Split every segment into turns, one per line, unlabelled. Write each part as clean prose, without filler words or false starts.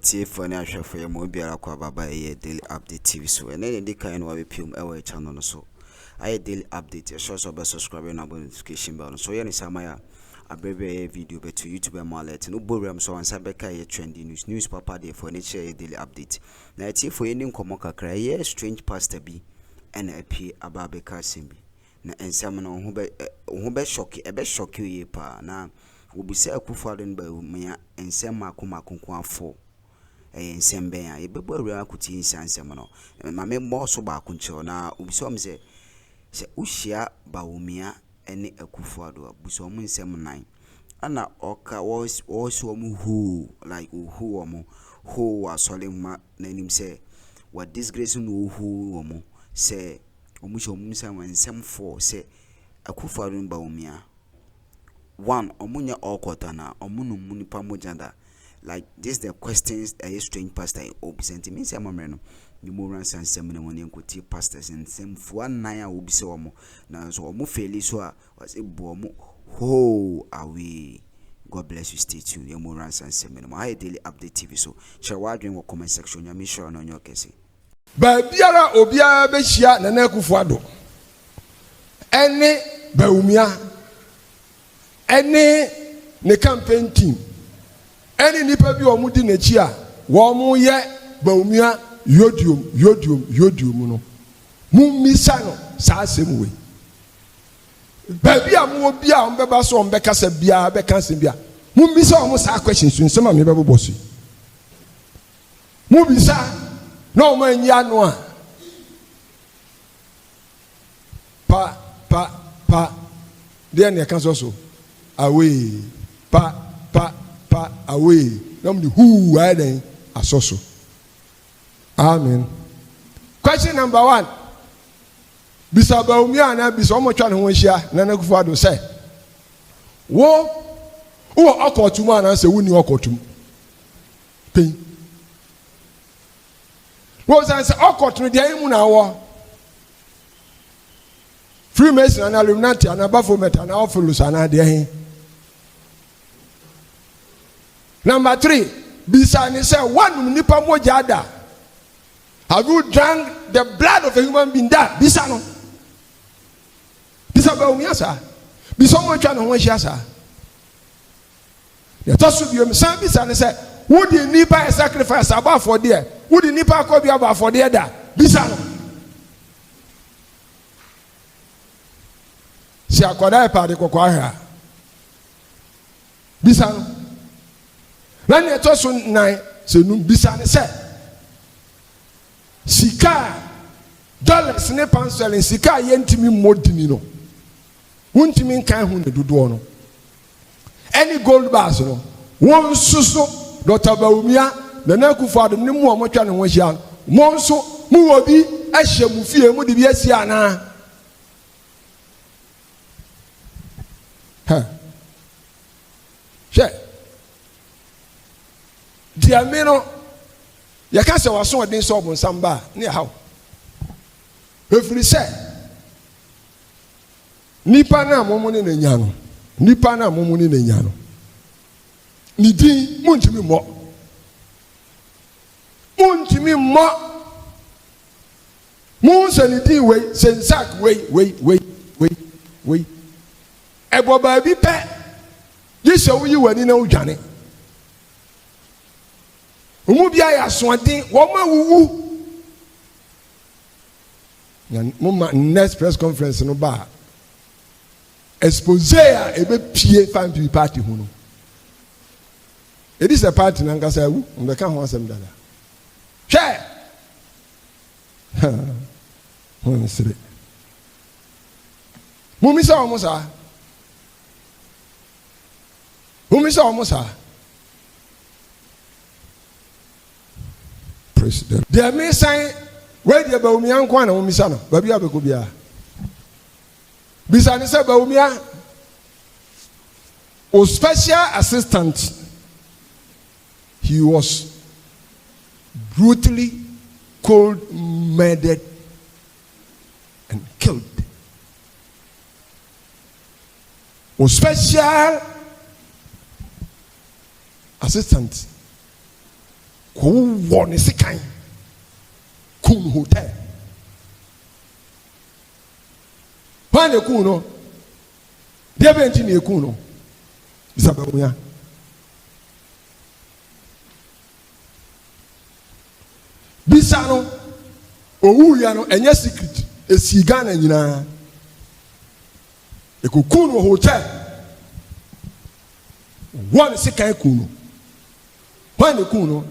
Ati for na hwe for mo biara kwa baba e daily update TV so and then the kind wa be pium e we channel no so I daily update show so be subscribe and notification bell so ye ni samaya abrebe video be to YouTube and mallet no boram so ansa be kai trending news papa dey for nature daily update na ati for any nkomo kakra ye strange pastor bi and apie ababeka simbi na ensam no ho be shock e be shock ye pa na obisa akufado no Bawumia ensam makomakonko afo ensam ben ya yebebo awura akuti ensam no ma me boss ba akunche na obisa om se uhia Bawumia ene akufado abuso om ensam nan ana oka was om who like who om who asolema nanim se what disgrace no who om se omusho om ensam for se akufado no Bawumia one omunya okotana omunu munipa mojanda like this the questions a strange pastor obisenti mean say amamre no you more ran sansem na woni nkoti pastors and sem fo nan a obise omo na so omo feli so a was ebu omo ho away. God bless you, stay tuned. You more ran sansem na I daily update TV so share wadwen wo comment section ya me sure no nyo Kesi
ba biara obia be hia na na Akufo-Addo ene Bawumia ene ne campaign team ene nipa bi omudi n'echi a wo mo ye Bawumia yodium no mummisa no sa asem we ba bia mo bia on beba so on beka sa bia beka asem bia mummisa o mo sa questions nsem a me bebo bosi mubisa na o man ya no a pa de ne kan so away pa away nam the who I then asoso. Amen. Question number 1. Bisa Bawumia na bisa omo twa ne ho hia na na Akufo-Addo say wo okotum ana say woni okotum pen wo say okotum de ayimu na wo Freemason and Illuminati and Baphomet and Orpheus and the Number 3, Bisani said, one nipa mojada. Have you drank the blood of a human being? That Bisano. Bisa Bawumia sa. Bisomo twa no ho hia sa. The tosu bi o san Bisani said, would the nipa sacrifice about for there? Would the nipa ko bi about for there da? Bisano. Si akoda e pa de kokwa ha bisa no na ne to so nan se nu bisa ne se sika dollars ne pansel sika yentimi modini no wuntimi nkan hu ne dodo no any gold bars no won suso Dr. Bawumia na Akufo-Addo ne mu omotwa ne ho hia mo nso mu obi ahye mu fie mu de bi asi ana She dia me no ya ka se waso odin so obun samba ne hawo efiri se nipa na momu ne nya no nipa na momu ne nya no ni din muntimi mo mu se ni din we sensak we ebo ba bi pe yise wo yi wani na udwane omu bia ya soden wo ma wuwu na next press conference no ba expose a ebe pie fan party hu no it is a party na ngasa wu mbeka ho asem dada hwe ho sire mumisa o musa Umisa omusa. Praise the Lord. There may say where the Bawumia nkwa na umisa no. Babi abeko bia. Bisa ni say Bawumia was special assistant. He was brutally cold murdered and killed. Was special assistant Ko won sikan. Kun hotel. When you kuno, there be engineer kuno. Is Bawumia. Bisano, Owuyano, and your secret is Sigana Nina. A kuno hotel. One sikan kuno. When you kuno,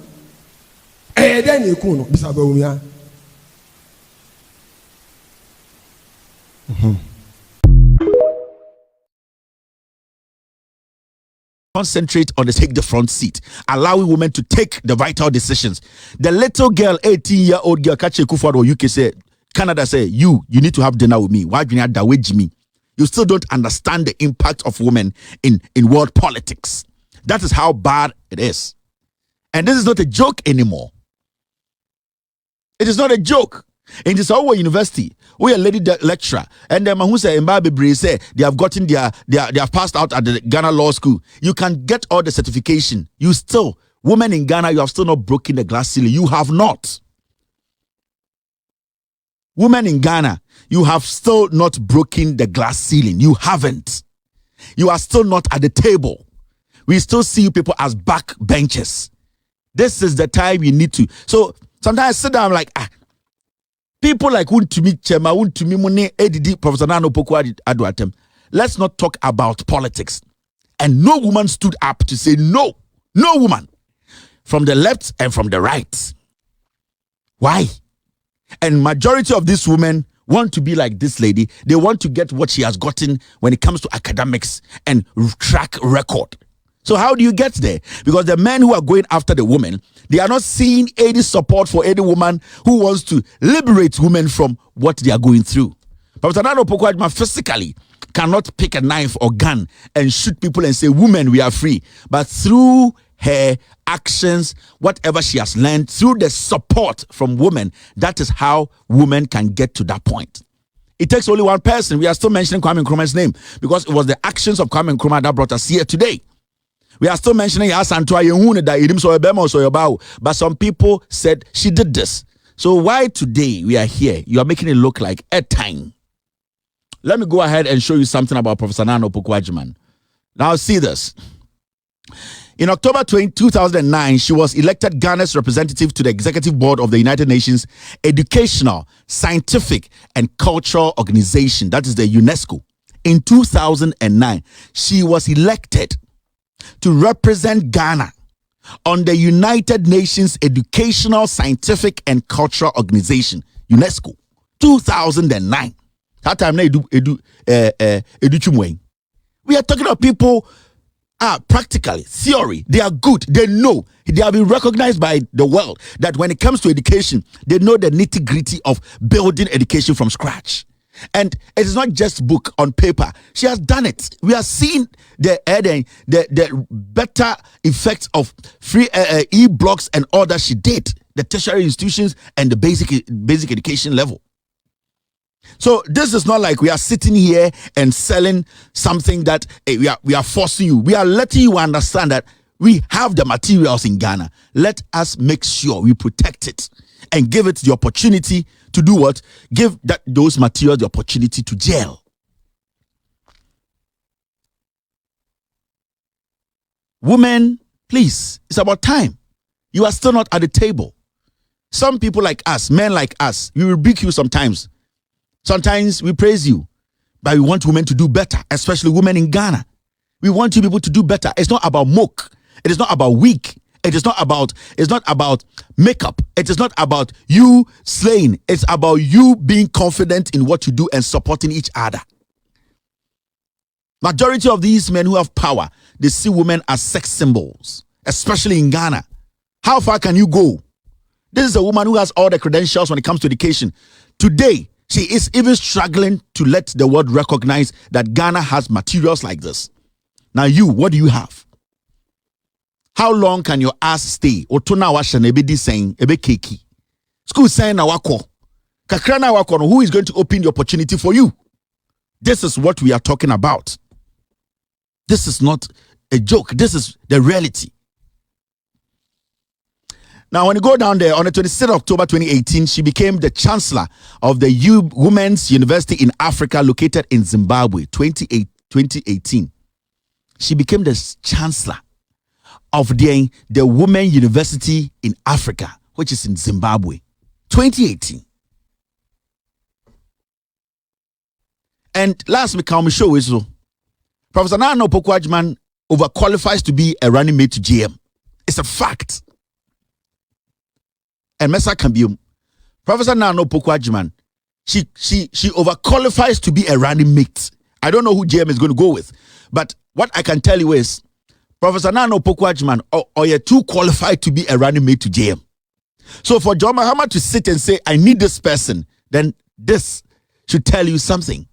then you kuno, is Bawumia.
Concentrate on the take the front seat, allowing women to take the vital decisions. The little girl, 18-year-old girl, Kache Kufado or UK say, Canada say, you need to have dinner with me. Why do you have that with me? You still don't understand the impact of women in world politics. That is how bad it is. And this is not a joke anymore. It is not a joke. In this our university, we are lady lecturer, and the man who say Mbabe say they have gotten they have passed out at the Ghana Law School. You can get all the certification. You still, women in Ghana, you have still not broken the glass ceiling. You have not. Women in Ghana, you have still not broken the glass ceiling. You haven't. You are still not at the table. We still see you people as back benches. This is the time you need to. So sometimes I sit down like people like Untumi Chema, Untumi Mune, ADD, Professor Nano Poko Adwatem. Let's not talk about politics. And no woman stood up to say no. No woman. From the left and from the right. Why? And majority of these women want to be like this lady. They want to get what she has gotten when it comes to academics and track record. So how do you get there? Because the men who are going after the women, they are not seeing any support for any woman who wants to liberate women from what they are going through. Professor Nano Poko physically cannot pick a knife or gun and shoot people and say, women, we are free. But through her actions, whatever she has learned, through the support from women, that is how women can get to that point. It takes only one person. We are still mentioning Kwame Nkrumah's name because it was the actions of Kwame Nkrumah that brought us here today. We are still mentioning but some people said she did this. So why today we are here? You are making it look like a time. Let me go ahead and show you something about Professor Nano Poko. Now see this. In October 2009, she was elected Ghana's representative to the Executive Board of the United Nations Educational, Scientific and Cultural Organization, that is the UNESCO. In 2009, she was elected to represent Ghana on the United Nations Educational, Scientific and Cultural Organization, UNESCO, 2009. That time, we are talking about people practically, theory, they are good, they know, they have been recognized by the world that when it comes to education, they know the nitty-gritty of building education from scratch. And it is not just book on paper. She has done it. We are seeing the better effects of free e-blocks and all that she did, the tertiary institutions and the basic education level. So this is not like we are sitting here and selling something that we are forcing you. We are letting you understand that we have the materials in Ghana. Let us make sure we protect it and give it the opportunity to do what? Give those materials the opportunity to gel. Women, please, it's about time. You are still not at the table. Some people like us, men like us, we rebuke you sometimes. Sometimes we praise you, but we want women to do better, especially women in Ghana. We want you people to do better. It's not about mock. It is not about weak. It's not about makeup. It is not about you slaying. It's about you being confident in what you do and supporting each other. Majority of these men who have power, they see women as sex symbols, especially in Ghana. How far can you go? This is a woman who has all the credentials when it comes to education. Today, she is even struggling to let the world recognize that Ghana has materials like this. Now you, what do you have? How long can your ass stay? Otona washa nebedi saying ebe keki. School saying na wako. Kakrana wako, who is going to open the opportunity for you? This is what we are talking about. This is not a joke. This is the reality. Now, when you go down there, on the 26th of October 2018, she became the chancellor of the Women's University in Africa located in Zimbabwe, 2018. She became the chancellor of the Women's University in Africa, which is in Zimbabwe, 2018. And last week, I'll show you so. Professor Nana Opoku-Agyeman overqualifies to be a running mate to GM. It's a fact. And Mesa Kambium, Professor Nana Opoku-Agyeman, she overqualifies to be a running mate. I don't know who GM is going to go with, but what I can tell you is, Professor Nana Opoku-Agyeman, or you're too qualified to be a running mate to GM. So for John Mahama to sit and say, I need this person, then this should tell you something.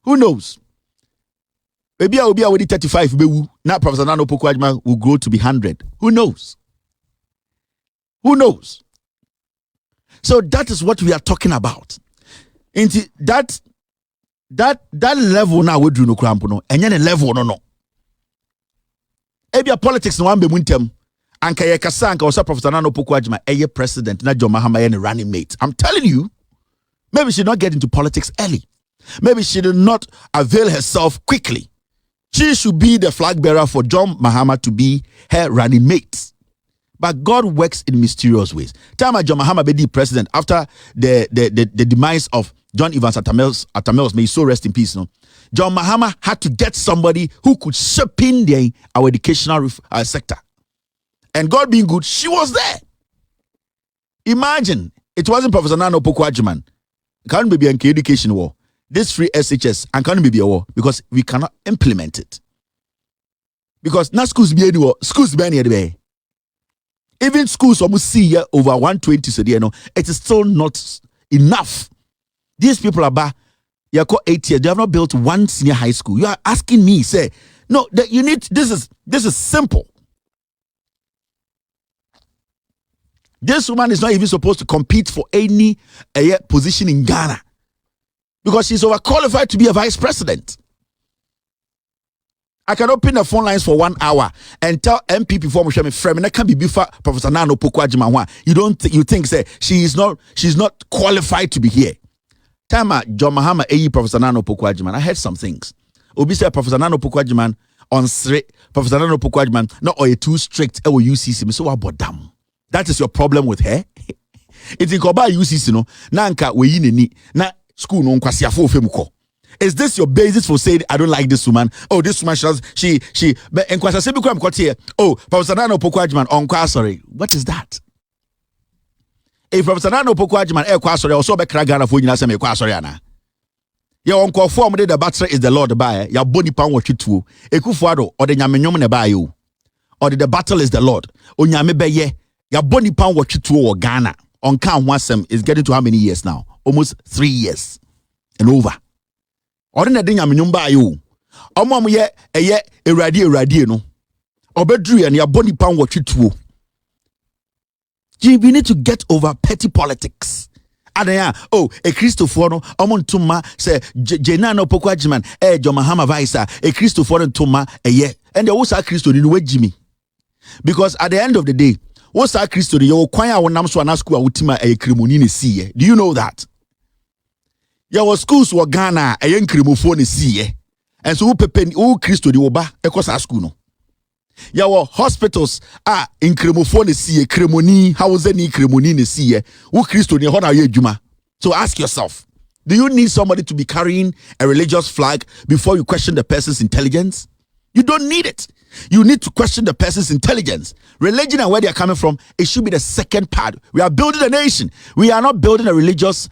Who knows? Maybe I will be already 35. Now Professor Nana Opoku-Agyeman will grow to be 100. Who knows? Who knows? So that is what we are talking about. Into that level now we do no cramp no. And then a level no. Ebia politics no one be muntem. Anka ye kasa anka osa Professor Nana Opoku-Agyeman eye president na John Mahama ye running mate. I'm telling you, maybe she not get into politics early. Maybe she did not avail herself quickly. She should be the flag bearer for John Mahama to be her running mate. But God works in mysterious ways. Time John Mahama be the president after the demise of John Evans Atamels, may he so rest in peace. No, John Mahama had to get somebody who could shape in our educational sector. And God being good, she was there. Imagine, it wasn't Professor Nana Opoku-Agyeman. Can't be an education war. This free SHS and can't be a war because we cannot implement it. Because now schools be anywhere, schools be anywhere. Even schools almost see here over 120, so you know, it is still not enough. These people are back. You got 8 years. They have not built one senior high school. You are asking me, say, no, that you need. This is simple. This woman is not even supposed to compete for any position in Ghana because she's overqualified to be a vice president. I can open the phone lines for 1 hour and tell MP before me frame and I can be before Professor Nana Opoku-Agyeman. You think say she's not qualified to be here. Time John Mahama Professor Nana Opoku-Agyeman. I heard some things. Obi said Professor Nana Opoku-Agyeman on Sri Professor Nana Opoku-Agyeman not or too strict UCC. Me so about damn. That is your problem with her. It's in Koba UCC no. Nanka we ni na school no nkwasi afo femuko. Is this your basis for saying I don't like this woman? Oh, this woman she but enkwasa se bi kwa mkoti here. Oh, Professor Nana Opoku-Agyeman on kwa sorry. What is that? If Professor Nana Opoku-Agyeman kwa sorry also be kra Ghana fo nyina se me kwa sorry ana. Ya on kwa form the battery is the Lord by ya boni pan wotwetuo. Ekufuado or the nyamenyom ne ba yo. Or the battle is the Lord. Onyame be ye ya boni pan wotwetuo wo Ghana. On kan ho asem is getting to how many years now? Almost 3 years and over. Ordinary thing I'm nyumba yo. Omo ye eradi no. Obedru and ya body pan wotwetuo. We need to get over petty politics. Adaya oh a Christopher no omo ntuma say Nana Opoku-Agyeman John Mahama vice a Christopher ntuma eye and the wosa Christo ni we Jimmy. Because at the end of the day, what's that Christo you kwan a wonam so na school a wutima e kremoni ne see. Do you know that? Your schools were Ghana, a young cremofo ne see, and so who Christo di oba ekosa school no. Your hospitals are in cremofo ne see, cremoni, how was any cremoni ne see, who Christo ni hona ye juma. So ask yourself, do you need somebody to be carrying a religious flag before you question the person's intelligence? You don't need it. You need to question the person's intelligence. Religion and where they are coming from, it should be the second part. We are building a nation. We are not building a religious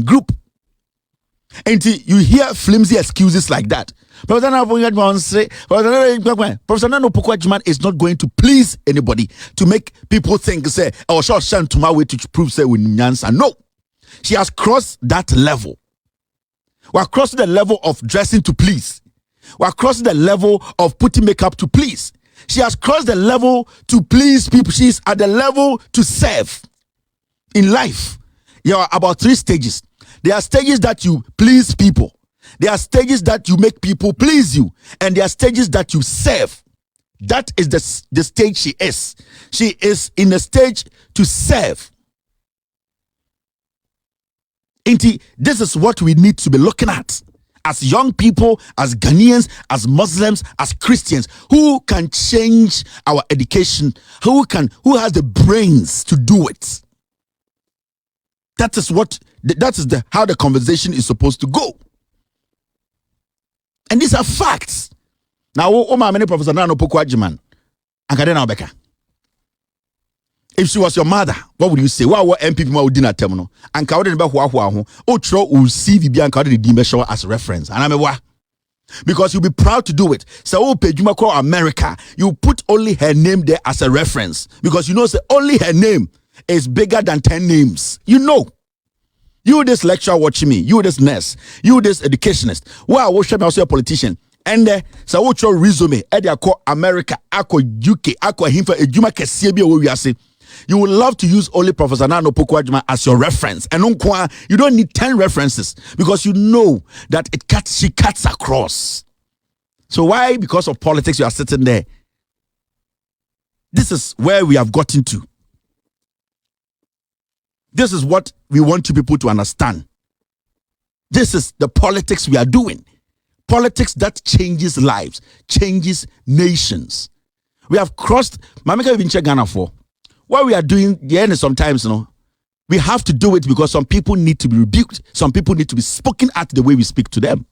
group. And you hear flimsy excuses like that. Professor Nana Opoku-Agyeman is not going to please anybody to make people think, say, oh, short shan to my way to prove, say, with Nyansa. No. She has crossed that level. We are crossing the level of dressing to please. We are crossing the level of putting makeup to please. She has crossed the level to please people. She's at the level to serve. In life, there are about 3 stages. There are stages that you please people. There are stages that you make people please you. And there are stages that you serve. That is the stage she is. She is in a stage to serve. This is what we need to be looking at as young people, as Ghanaians, as Muslims, as Christians, who can change our education, who has the brains to do it. That is how the conversation is supposed to go. And these are facts. Now, many Professor Nano Pokwajiman, Ankadena Obeka. If she was your mother, what would you say? What MPP would dinner terminal? And Kawden Bahu, Otro will see Vibian Kawden Dimeshaw as a reference. And I'm a because you'll be proud to do it. So, Pejuma call America, you put only her name there as a reference because you know, say only her name is bigger than 10 names. You know. You this lecturer watching me, you this nurse, you this educationist. Wow, what should I also a politician? And so what's your resume? Edia call America, Ako UK, Ako Himfa, Ejuma Kesi be where we are say. You would love to use only Professor Nano Pokwajima as your reference. And you don't need 10 references because you know that she cuts across. So why? Because of politics, you are sitting there. This is where we have gotten to. This is what we want you people to understand. This is the politics we are doing. Politics that changes lives, changes nations. We have crossed, Mamika have been check Ghana for. What we are doing, sometimes, we have to do it because some people need to be rebuked. Some people need to be spoken at the way we speak to them.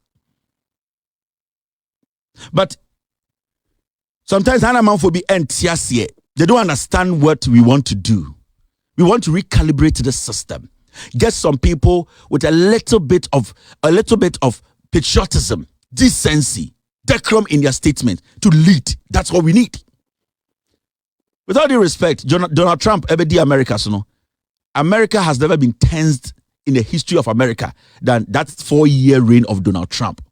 But sometimes, they don't understand what we want to do. We want to recalibrate the system. Get some people with a little bit of patriotism, decency, decorum in their statement to lead. That's what we need. With all due respect, Donald Trump, America, America has never been tensed in the history of America than that 4-year reign of Donald Trump.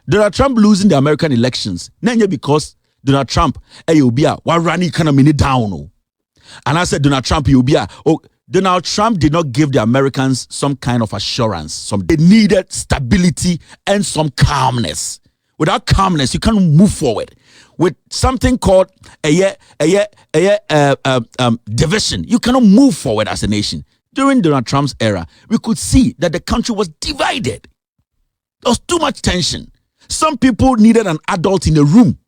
Donald Trump losing the American elections, not because Donald Trump, run economy down. And I said, Donald Trump, Donald Trump did not give the Americans some kind of assurance. They needed stability and some calmness. Without calmness, you can't move forward. With something called division, you cannot move forward as a nation. During Donald Trump's era, we could see that the country was divided. There was too much tension. Some people needed an adult in the room.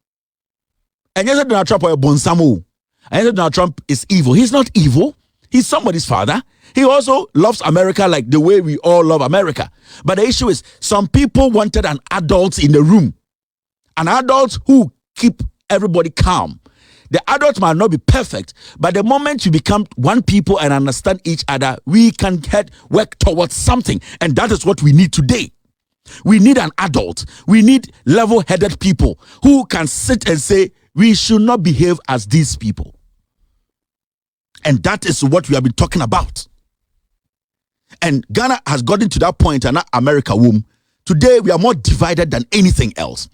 And yes, Donald Trump was a bonsamo. And yes, Donald Trump is evil. He's not evil. He's somebody's father. He also loves America like the way we all love America. But the issue is, some people wanted an adult in the room. An adult who keep everybody calm. The adult might not be perfect, but the moment you become one people and understand each other, we can work towards something. And that is what we need today. We need an adult. We need level-headed people who can sit and say, we should not behave as these people. And that is what we have been talking about. And Ghana has gotten to that point, and not America womb. Today, we are more divided than anything else.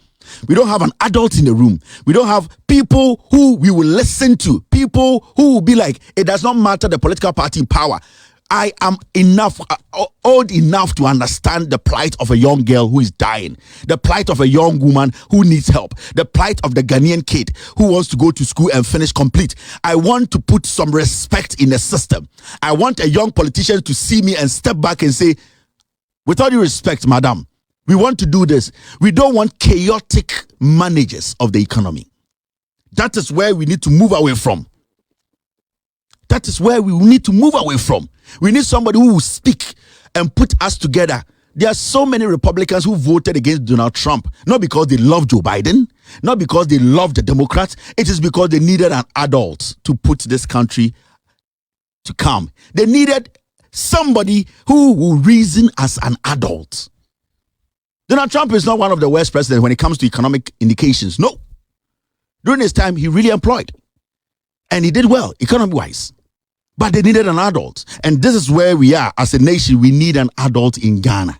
We don't have an adult in the room. We don't have people who we will listen to. People who will be like, it does not matter the political party in power. I am old enough to understand the plight of a young girl who is dying, the plight of a young woman who needs help, the plight of the Ghanaian kid who wants to go to school and finish complete. I want to put some respect in the system. I want a young politician to see me and step back and say, with all due respect, madam, we want to do this. We don't want chaotic managers of the economy. That is where we need to move away from. That is where we need to move away from. We need somebody who will speak and put us together. There are so many Republicans who voted against Donald Trump, not because they love Joe Biden, not because they love the Democrats. It is because they needed an adult to put this country to calm. They needed somebody who will reason as an adult. Donald Trump is not one of the worst presidents when it comes to economic indications. No. During his time, he really employed. And he did well, economy-wise. But they needed an adult. And this is where we are as a nation. We need an adult in Ghana.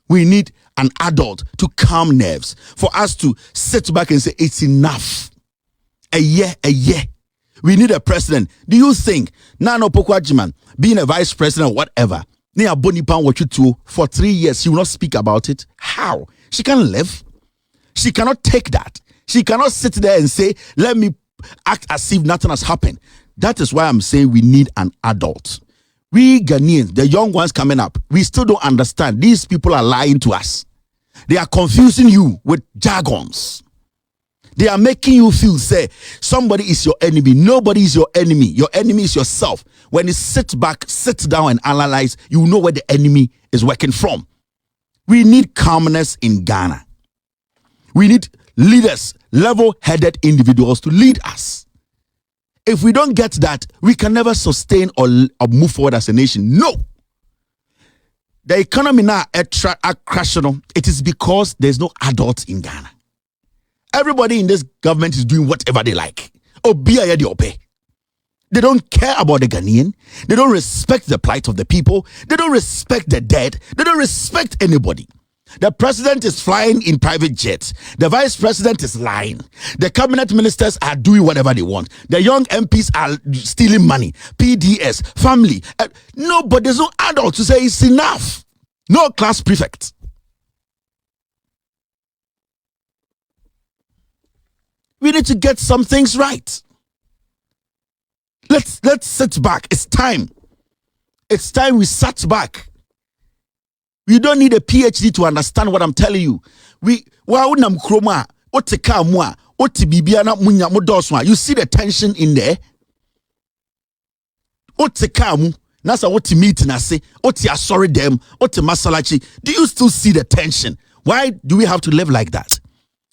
We need an adult to calm nerves. For us to sit back and say, it's enough. A year. We need a president. Do you think Nano Pokwajiman, being a vice president or whatever, for 3 years, she will not speak about it? How? She can't live. She cannot take that. She cannot sit there and say, let me act as if nothing has happened. That is why I'm saying we need an adult. We Ghanaians, the young ones coming up, we still don't understand. These people are lying to us. They are confusing you with jargons. They are making you feel, say, somebody is your enemy. Nobody is your enemy. Your enemy is yourself. When you sit back, sit down and analyze, you know where the enemy is working from. We need calmness in Ghana. We need leaders, level-headed individuals to lead us. If we don't get that, we can never sustain or move forward as a nation. No. The economy now are crashing. It is because there's no adults in Ghana. Everybody in this government is doing whatever they like. They don't care about the Ghanaian. They don't respect the plight of the people. They don't respect the dead. They don't respect anybody. The president is flying in private jets. The vice president is lying. The cabinet ministers are doing whatever they want. The young MPs are stealing money. PDS, family. Nobody, there's no adult to say it's enough. No class prefect. We need to get some things right. Let's sit back. It's time. It's time we sat back. You don't need a PhD to understand what I'm telling you. You see the tension in there? Do you still see the tension? Why do we have to live like that?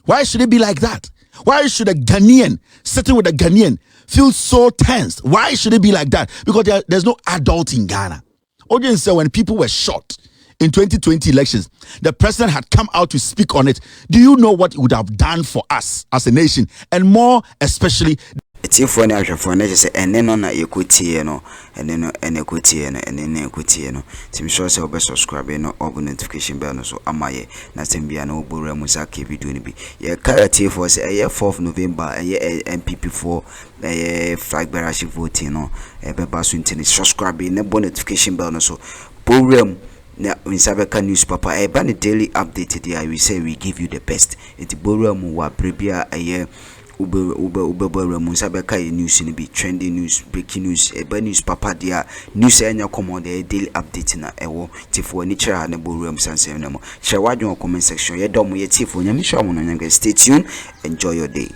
Why should it be like that? Why should a Ghanaian sitting with a Ghanaian feel so tensed? Why should it be like that? Because there's no adult in Ghana. Audience said when people were shot in 2020 elections, the president had come out to speak on it. Do you know what it would have done for us as a nation? And more especially,
it's if when I for say and then on a equity, and then an equity and then equity, Tim sure say be subscribe or notification bell so amaye nothing be an old Musaki be doing be. Yeah, Chаты for say a 4th November, a MPP4 flag bearer voting, a bebasu internet subscribe in a notification bell so. Program now in Sabeka news papa a ban daily update there we say we give you the best. It's Program wa prebia a year. Ube Musabeka news in be trending news, breaking news, news papa dia news enya common the daily update na ewo tifo ni chira na borum sanse namo. Share why comment section ye dom ye tifo nyamisha mo no stay tuned, enjoy your day.